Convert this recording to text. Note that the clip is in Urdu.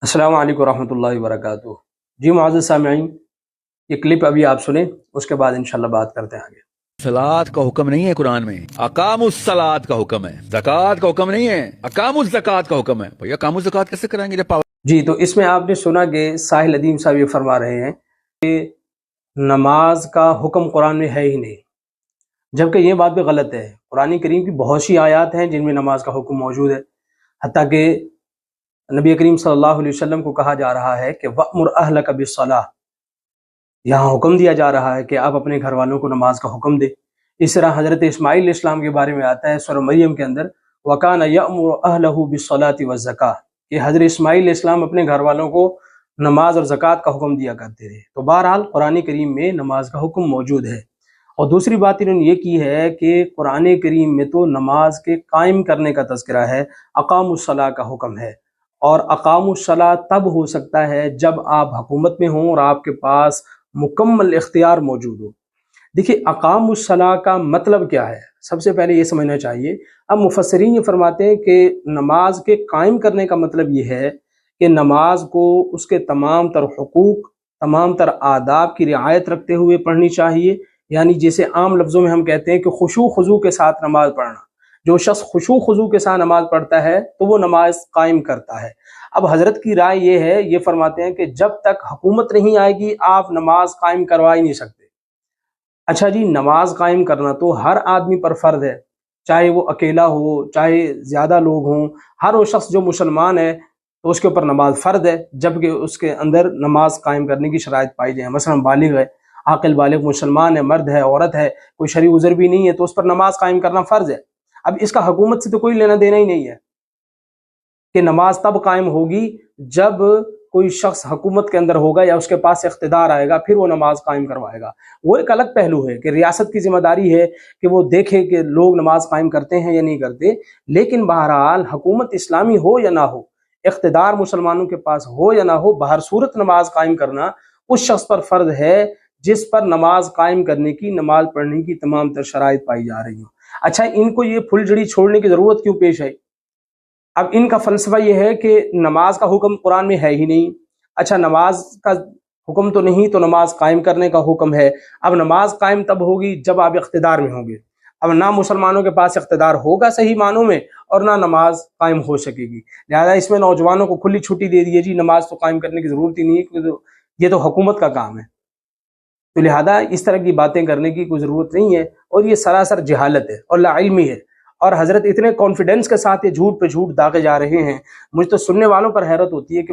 السلام علیکم ورحمۃ اللہ وبرکاتہ۔ جی معزز سامعین، یہ کلپ ابھی آپ سنیں، اس کے بعد انشاءاللہ بات کرتے ہیں آگے۔ صلات کا حکم نہیں ہے قرآن میں، اقام الصلاۃ کا حکم ہے، زکوٰۃ کا حکم نہیں ہے، اقام الزکوٰۃ کا حکم ہے۔ بھیا اقام الزکوٰۃ کیسے کرائیں گے جب پاور؟ جی تو اس میں آپ نے سنا کہ ساحل ادیم صاحب یہ فرما رہے ہیں کہ نماز کا حکم قرآن میں ہے ہی نہیں، جبکہ یہ بات بھی غلط ہے۔ قرآن کریم کی بہت سی آیات ہیں جن میں نماز کا حکم موجود ہے، حتیٰ کہ نبی کریم صلی اللہ علیہ وسلم کو کہا جا رہا ہے کہ وَأْمُرْ أَهْلَكَ بِالصَّلَاةِ، یہاں حکم دیا جا رہا ہے کہ آپ اپنے گھر والوں کو نماز کا حکم دیں۔ اس طرح حضرت اسماعیل علیہ السلام کے بارے میں آتا ہے سورہ مریم کے اندر وَكَانَ يَأْمُرُ أَهْلَهُ بِالصَّلَاةِ وَالزَّكَاةِ، کہ حضرت اسماعیل علیہ السلام اپنے گھر والوں کو نماز اور زکوٰۃ کا حکم دیا کرتے تھے۔ تو بہرحال قرآن کریم میں نماز کا حکم موجود ہے۔ اور دوسری بات انہوں نے یہ کی ہے کہ قرآن کریم میں تو نماز کے قائم کرنے کا تذکرہ ہے، اقام الصلاۃ کا حکم ہے، اور اقام الصلاۃ تب ہو سکتا ہے جب آپ حکومت میں ہوں اور آپ کے پاس مکمل اختیار موجود ہو۔ دیکھیے اقام الصلاۃ کا مطلب کیا ہے، سب سے پہلے یہ سمجھنا چاہیے۔ اب مفسرین یہ فرماتے ہیں کہ نماز کے قائم کرنے کا مطلب یہ ہے کہ نماز کو اس کے تمام تر حقوق، تمام تر آداب کی رعایت رکھتے ہوئے پڑھنی چاہیے، یعنی جیسے عام لفظوں میں ہم کہتے ہیں کہ خشوع خضوع کے ساتھ نماز پڑھنا۔ جو شخص خشوع خضوع کے ساتھ نماز پڑھتا ہے تو وہ نماز قائم کرتا ہے۔ اب حضرت کی رائے یہ ہے، یہ فرماتے ہیں کہ جب تک حکومت نہیں آئے گی آپ نماز قائم کروا ہی نہیں سکتے۔ اچھا جی، نماز قائم کرنا تو ہر آدمی پر فرض ہے، چاہے وہ اکیلا ہو چاہے زیادہ لوگ ہوں، ہر وہ شخص جو مسلمان ہے تو اس کے اوپر نماز فرض ہے، جبکہ اس کے اندر نماز قائم کرنے کی شرائط پائی جائیں۔ مثلا بالغ ہے، عاقل بالغ مسلمان ہے، مرد ہے، عورت ہے، کوئی شرعی عذر بھی نہیں ہے، تو اس پر نماز قائم کرنا فرض ہے۔ اب اس کا حکومت سے تو کوئی لینا دینا ہی نہیں ہے کہ نماز تب قائم ہوگی جب کوئی شخص حکومت کے اندر ہوگا یا اس کے پاس اقتدار آئے گا، پھر وہ نماز قائم کروائے گا۔ وہ ایک الگ پہلو ہے کہ ریاست کی ذمہ داری ہے کہ وہ دیکھے کہ لوگ نماز قائم کرتے ہیں یا نہیں کرتے، لیکن بہرحال حکومت اسلامی ہو یا نہ ہو، اقتدار مسلمانوں کے پاس ہو یا نہ ہو، بہر صورت نماز قائم کرنا اس شخص پر فرض ہے جس پر نماز قائم کرنے کی، نماز پڑھنے کی تمام تر شرائط پائی جا رہی ہوں۔ اچھا، ان کو یہ پھل جڑی چھوڑنے کی ضرورت کیوں پیش آئی؟ اب ان کا فلسفہ یہ ہے کہ نماز کا حکم قرآن میں ہے ہی نہیں۔ اچھا، نماز کا حکم تو نہیں تو نماز قائم کرنے کا حکم ہے۔ اب نماز قائم تب ہوگی جب آپ اقتدار میں ہوں گے۔ اب نہ مسلمانوں کے پاس اقتدار ہوگا صحیح معنوں میں، اور نہ نماز قائم ہو سکے گی، لہذا اس میں نوجوانوں کو کھلی چھٹی دے دیے جی نماز تو قائم کرنے کی ضرورت ہی نہیں ہے کیونکہ یہ تو حکومت کا کام ہے۔ تو لہذا اس طرح کی باتیں کرنے کی کوئی ضرورت نہیں ہے، اور یہ سراسر جہالت ہے اور لا علمی ہے، اور حضرت اتنے کانفیڈنس کے ساتھ یہ جھوٹ پہ جھوٹ داغے جا رہے ہیں۔ مجھے تو سننے والوں پر حیرت ہوتی ہے کہ